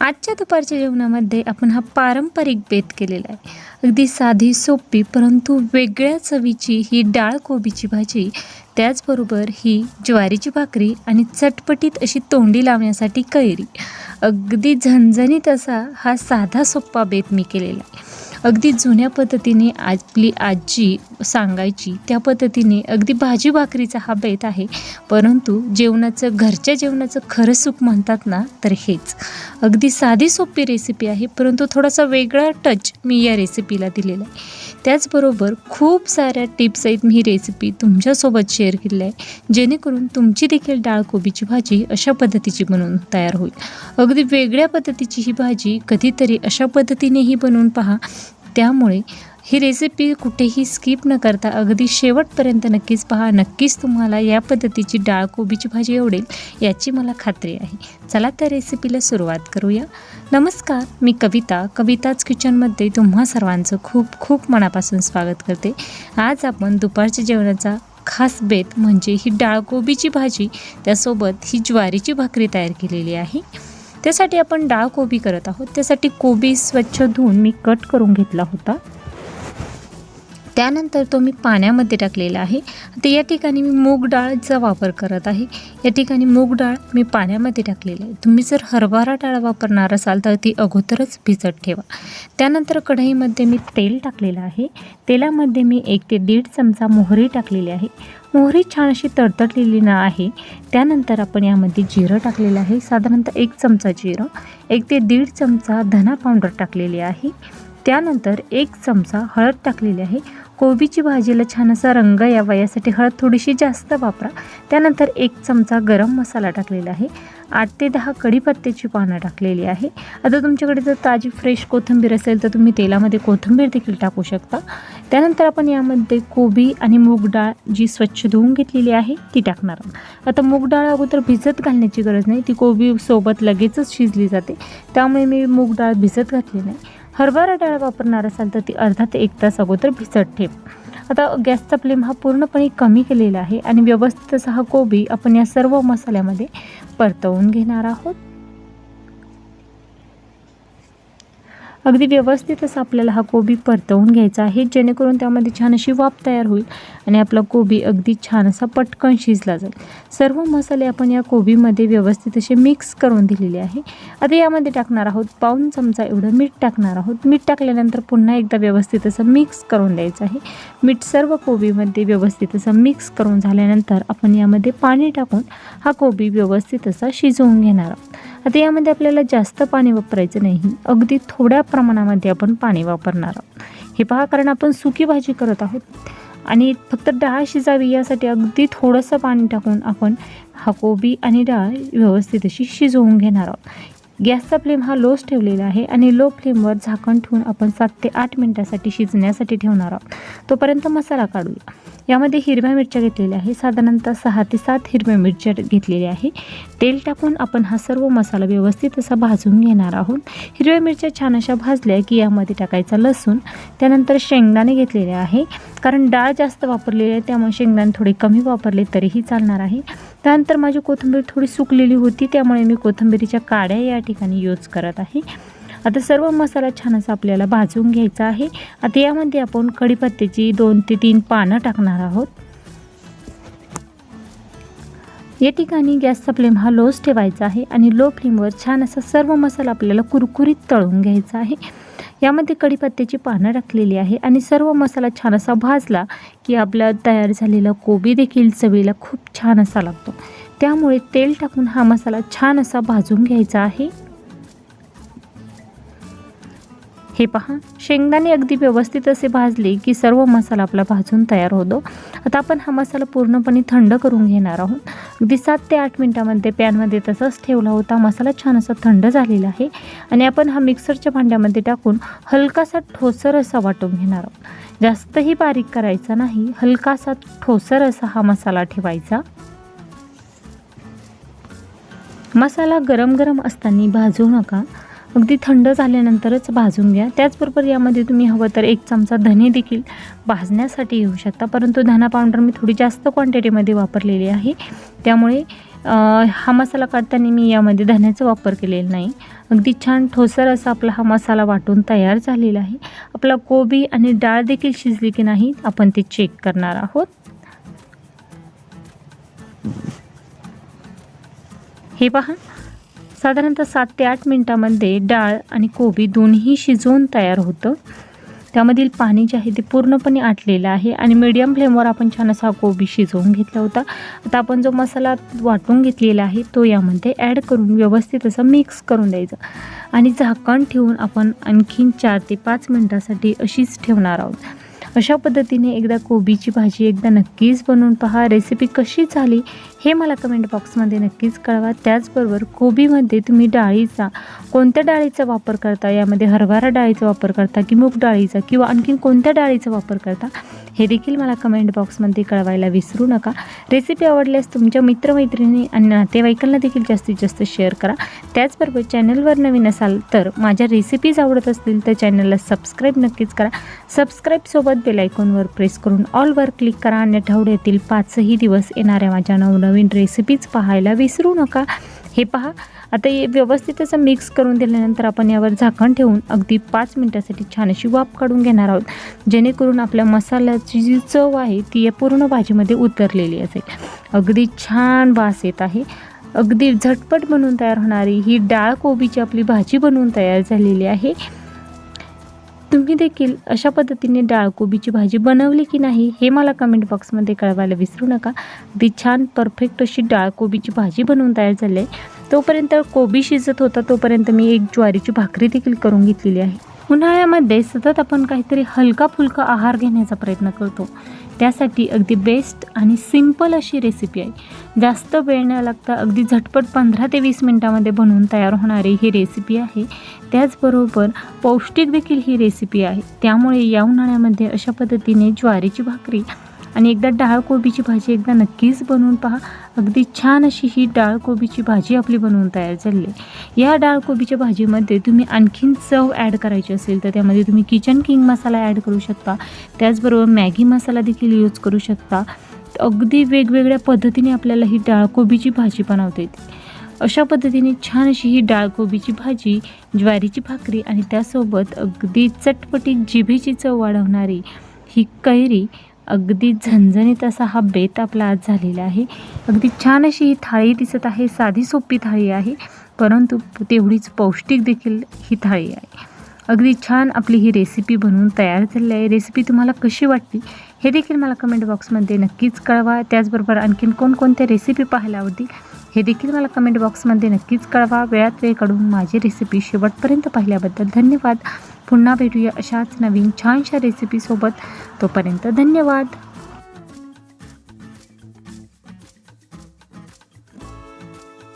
आजच्या दुपारच्या जेवणामध्ये आपण हा पारंपरिक बेत केलेला आहे. अगदी साधी सोपी परंतु वेगळ्या चवीची ही डाळ कोबीची भाजी, त्याचबरोबर ही ज्वारीची भाकरी आणि चटपटीत अशी तोंडी लावण्यासाठी कैरी. अगदी झणझणीत असा हा साधा सोप्पा बेत मी केलेला आहे. अगदी जुन्या पद्धतीने आपली आजी सांगायची त्या पद्धतीने अगदी भाजी भाकरीचा हा बेत आहे. परंतु घरच्या जेवणाचं खरं सुख म्हणतात ना, तर हेच. अगदी साधी सोपी रेसिपी आहे, परंतु थोडासा वेगळा टच मी या रेसिपीला दिलेला आहे. त्याचबरोबर खूप साऱ्या टिप्ससहित मी ही रेसिपी तुमच्यासोबत शेअर केली आहे, जेणेकरून तुमची देखील डाळ कोबीची भाजी अशा पद्धतीची बनवून तयार होईल. अगदी वेगळ्या पद्धतीची ही भाजी कधीतरी अशा पद्धतीनेही बनवून पहा. त्यामुळे ही रेसिपी कुठेही स्किप न करता अगदी शेवटपर्यंत नक्कीच पहा. नक्कीच तुम्हाला या पद्धतीची डाळ कोबीची भाजी आवडेल याची मला खात्री आहे. चला त्या रेसिपीला सुरुवात करूया. नमस्कार, मी कविताच किचनमध्ये तुम्हा सर्वांचं खूप खूप मनापासून स्वागत करते. आज आपण दुपारच्या जेवणाचा खास बेत म्हणजे ही डाळ कोबीची भाजी, त्यासोबत ही ज्वारीची भाकरी तयार केलेली आहे. त्यासाठी आपण डाळ कोबी करत आहोत. त्यासाठी कोबी स्वच्छ धुवून मी कट करून घेतला होता. त्यानंतर तो मी पाण्यामध्ये टाकलेला आहे. आता या ठिकाणी मी मूग डाळचा वापर करत आहे. या ठिकाणी मूग डाळ मी पाण्यामध्ये टाकलेली आहे. तुम्ही जर हरभरा डाळ वापरणार असाल तर ती अगोदरच भिजत ठेवा. त्यानंतर कढईमध्ये मी तेल टाकलेलं आहे. तेलामध्ये मी 1 ते 1.5 चमचा मोहरी टाकलेली आहे. मोहरी छान अशी तडतडलेली आहे. त्यानंतर आपण यामध्ये जिरं टाकलेलं आहे, साधारणतः 1 चमचा जिरं, 1 ते 1.5 चमचा धना पावडर टाकलेली आहे. त्यानंतर 1 चमचा हळद टाकलेली आहे. कोबीची भाजीला छान असा रंग यावा यासाठी हळद थोडीशी जास्त वापरा. त्यानंतर 1 चमचा गरम मसाला टाकलेला आहे. 8 ते 10 कढीपत्त्याची पानं टाकलेली आहे. आता तुमच्याकडे जर ताजी फ्रेश कोथिंबीर असेल तर तुम्ही तेलामध्ये कोथिंबीर देखील टाकू शकता. त्यानंतर आपण यामध्ये कोबी आणि मूग डाळ जी स्वच्छ धुवून घेतलेली आहे ती टाकणार आहोत. आता मूग डाळ अगोदर भिजत घालण्याची गरज नाही, ती कोबी सोबत लगेचच शिजली जाते. त्यामुळे मी मूग डाळ भिजत घातली नाही. हरभरा डाळ वापरणार असाल तर ती अर्धा ते 1 तास अगोदर भिजत ठेव. आता गॅसचा फ्लेम हा पूर्णपणे कमी केलेला आहे आणि व्यवस्थित असा हा कोबी आपण या सर्व मसाल्यामध्ये परतवून घेणार आहोत. अगदी व्यवस्थित असा आपल्याला हा कोबी परतवून घ्यायचा आहे, जेणेकरून त्यामध्ये छान अशी वाफ तयार होईल आणि आपला कोबी अगदी छान असा पटकन शिजला जाईल. सर्व मसाले आपण या कोबीमध्ये व्यवस्थित असे मिक्स करून दिलेले आहे. आता यामध्ये टाकणार आहोत 1 चमचा एवढं मीठ टाकणार आहोत. मीठ टाकल्यानंतर पुन्हा एकदा व्यवस्थित असं मिक्स करून द्यायचं आहे. मीठ सर्व कोबीमध्ये व्यवस्थित असं मिक्स करून झाल्यानंतर आपण यामध्ये पाणी टाकून हा कोबी व्यवस्थित असा शिजवून घेणार आहोत. आता यामध्ये आपल्याला जास्त पाणी वापरायचं नाही, अगदी थोड्या प्रमाणामध्ये आपण पाणी वापरणार आहोत. हे पहा, कारण आपण सुकी भाजी करत आहोत आणि फक्त डाळ शिजावी यासाठी अगदी थोडंसं पाणी टाकून आपण हा कोबी आणि डाळ व्यवस्थित अशी शिजवून घेणार आहोत. गॅसचा फ्लेम हा लोच ठेवलेला आहे आणि लो फ्लेमवर झाकण ठेवून आपण 7 ते 8 मिनिटासाठी शिजण्यासाठी ठेवणार आहोत. तोपर्यंत मसाला काढूया. यामध्ये हिरव्या मिरच्या घेतलेल्या आहे, साधारणतः 6 ते 7 हिरव्या मिरच्या घेतलेल्या आहे. तेल टाकून आपण हा सर्व मसाला व्यवस्थित असा भाजून घेणार आहोत. हिरव्या मिरच्या छान अशा भाजल्या की यामध्ये टाकायचा लसूण. त्यानंतर शेंगदाणे घेतलेले आहे, कारण डाळ जास्त वापरलेली आहे त्यामुळे शेंगदाणे थोडे कमी वापरले तरीही चालणार आहे. त्यानंतर माझी कोथिंबीर थोडी सुकलेली होती, त्यामुळे मी कोथिंबीरीच्या काड्या या ठिकाणी यूज करत आहे. आता सर्व मसाला छान असा आपल्याला भाजून घ्यायचा आहे. आता यामध्ये आपण कढीपत्त्याची 2 ते 3 पानं टाकणार आहोत. या ठिकाणी गॅसचा फ्लेम हा लोच ठेवायचा आहे आणि लो फ्लेमवर छान असा सर्व मसाला आपल्याला कुरकुरीत तळून घ्यायचा आहे. यामध्ये कढीपत्त्याची पानं टाकलेली आहे आणि सर्व मसाला छान असा भाजला की आपला तयार झालेला कोबी देखील चवीला खूप छान असा लागतो. त्यामुळे तेल टाकून हा मसाला छान असा भाजून घ्यायचा आहे. हे पहा, शेंगदाणे अगदी व्यवस्थित असे भाजले की सर्व मसाला आपला भाजून तयार होतो. आता आपण हा मसाला पूर्णपणे थंड करून घेणार आहोत. अगदी 7 ते 8 मिनिटामध्ये पॅनमध्ये तसाच ठेवला होता. मसाला छान असा थंड झालेला आहे आणि आपण हा मिक्सरच्या भांड्यामध्ये टाकून हलकासा ठोसर असा वाटून घेणार आहोत. जास्तही बारीक करायचा नाही, हलकासा ठोसर असा हा मसाला ठेवायचा. मसाला गरम असताना भाजू नका, अगदी थंड झाल्यानंतरच भाजून घ्या. त्याचबरोबर यामध्ये तुम्ही हवं तर 1 चमचा धने देखील भाजण्यासाठी घेऊ शकता, परंतु धना पावडर मी थोडी जास्त क्वांटिटीमध्ये वापरलेली आहे, त्यामुळे हा मसाला काढताना मी यामध्ये धण्याचा वापर केलेला नाही. अगदी छान ठोसर असा आपला हा मसाला वाटून तयार झालेला आहे. आपला कोबी आणि डाळ देखील शिजली की नाही आपण ते चेक करणार आहोत. हे पहा, साधारणतः 7 ते 8 मिनिटांमध्ये डाळ आणि कोबी दोन्ही शिजवून तयार होतं. त्यामधील पाणी जे आहे ते पूर्णपणे आटलेलं आहे आणि मीडियम फ्लेमवर आपण छान असा कोबी शिजवून घेतला होता. आता आपण जो मसाला वाटून घेतलेला आहे तो यामध्ये ॲड करून व्यवस्थित असं मिक्स करून द्यायचं आणि झाकण ठेवून आपण आणखीन 4 ते 5 मिनिटांसाठी अशीच ठेवणार आहोत. अशा पद्धतीने एकदा कोबीची भाजी एकदा नक्कीच बनवून पहा. रेसिपी कशी झाली हे मला कमेंट बॉक्समध्ये नक्कीच कळवा. त्याचबरोबर कोबीमध्ये तुम्ही डाळीचा कोणत्या डाळीचा वापर करता, यामध्ये हरभरा डाळीचा वापर करता की मूग डाळीचा किंवा आणखीन कोणत्या डाळीचा वापर करता हे देखील मला कमेंट बॉक्समध्ये कळवायला विसरू नका. रेसिपी आवडल्यास तुमच्या मित्रमैत्रिणी आणि नातेवाईकांना देखील जास्तीत जास्त शेअर करा. त्याचबरोबर चॅनलवर नवीन असाल तर माझ्या रेसिपीज आवडत असतील तर चॅनलला सबस्क्राईब नक्कीच करा. सबस्क्राईबसोबत बेल आयकॉनवर प्रेस करून ऑलवर क्लिक करा आणि आठवड्यातील 5ही दिवस येणाऱ्या माझ्या नवनवीन रेसिपीज पाहायला विसरू नका. हे पहा, आता हे व्यवस्थित असं मिक्स करून दिल्यानंतर आपण यावर झाकण ठेवून अगदी 5 मिनिटासाठी छान अशी वाफ काढून घेणार आहोत, जेणेकरून आपल्या मसाल्याची जी चव आहे ती या पूर्ण भाजीमध्ये उतरलेली असेल. अगदी छान वास येत आहे. अगदी झटपट बनवून तयार होणारी ही डाळ कोबीची आपली भाजी बनवून तयार झालेली आहे. तुम्ही देखील अशा पद्धतीने डाळ कोबीची भाजी बनवली की नाही हे मला कमेंट बॉक्समध्ये कळवायला विसरू नका. अगदी छान परफेक्ट अशी डाळ कोबीची भाजी बनवून तयार झाली आहे. तोपर्यंत कोबी शिजत होता तोपर्यंत मी एक ज्वारीची भाकरी देखील करून घेतलेली आहे. उन्हाळ्यामध्ये सतत आपण काहीतरी हलका फुलका आहार घेण्याचा प्रयत्न करतो. त्यासाठी अगदी बेस्ट आणि सिंपल अशी रेसिपी आहे. जास्त वेळ न लागता अगदी झटपट 15 ते 20 मिनिटांमध्ये बनवून तयार होणारी ही रेसिपी आहे. त्याचबरोबर पौष्टिक देखील ही रेसिपी आहे. त्यामुळे या उन्हाळ्यामध्ये अशा पद्धतीने ज्वारीची भाकरी आणि एकदा डाळ कोबीची भाजी एकदा नक्कीच बनवून पहा. अगदी छान अशी ही डाळ कोबीची भाजी आपली बनवून तयार झाली आहे. या डाळ कोबीच्या भाजीमध्ये तुम्ही आणखीन चव ॲड करायची असेल तर त्यामध्ये तुम्ही किचन किंग मसाला ॲड करू शकता. त्याचबरोबर मॅगी मसाला देखील यूज करू शकता. अगदी वेगवेगळ्या पद्धतीने आपल्याला ही डाळ कोबीची भाजी बनवता येते. अशा पद्धतीने छान अशी ही डाळ कोबीची भाजी, ज्वारीची भाकरी आणि त्यासोबत अगदी चटपटीत जिभेची चव वाढवणारी ही कैरी, अगदी झणझणीत असा हा बेत आपला आज झालेला आहे. अगदी छान अशी ही थाळी दिसत आहे. साधी सोपी थाळी आहे परंतु तेवढीच पौष्टिक देखील ही थाळी आहे. अगदी छान आपली ही रेसिपी बनवून तयार झालेली आहे. रेसिपी तुम्हाला कशी वाटली हे देखील मला कमेंट बॉक्समध्ये नक्कीच कळवा. त्याचबरोबर आणखीन कोणकोणत्या रेसिपी पाहायला आवडतील हे देखील मला कमेंट बॉक्समध्ये नक्कीच कळवा. वेळात वेळ काढून माझी रेसिपी शेवटपर्यंत पाहिल्याबद्दल धन्यवाद. पुन्हा भेटूया अशाच नवीन छानशा रेसिपीसोबत. तोपर्यंत धन्यवाद.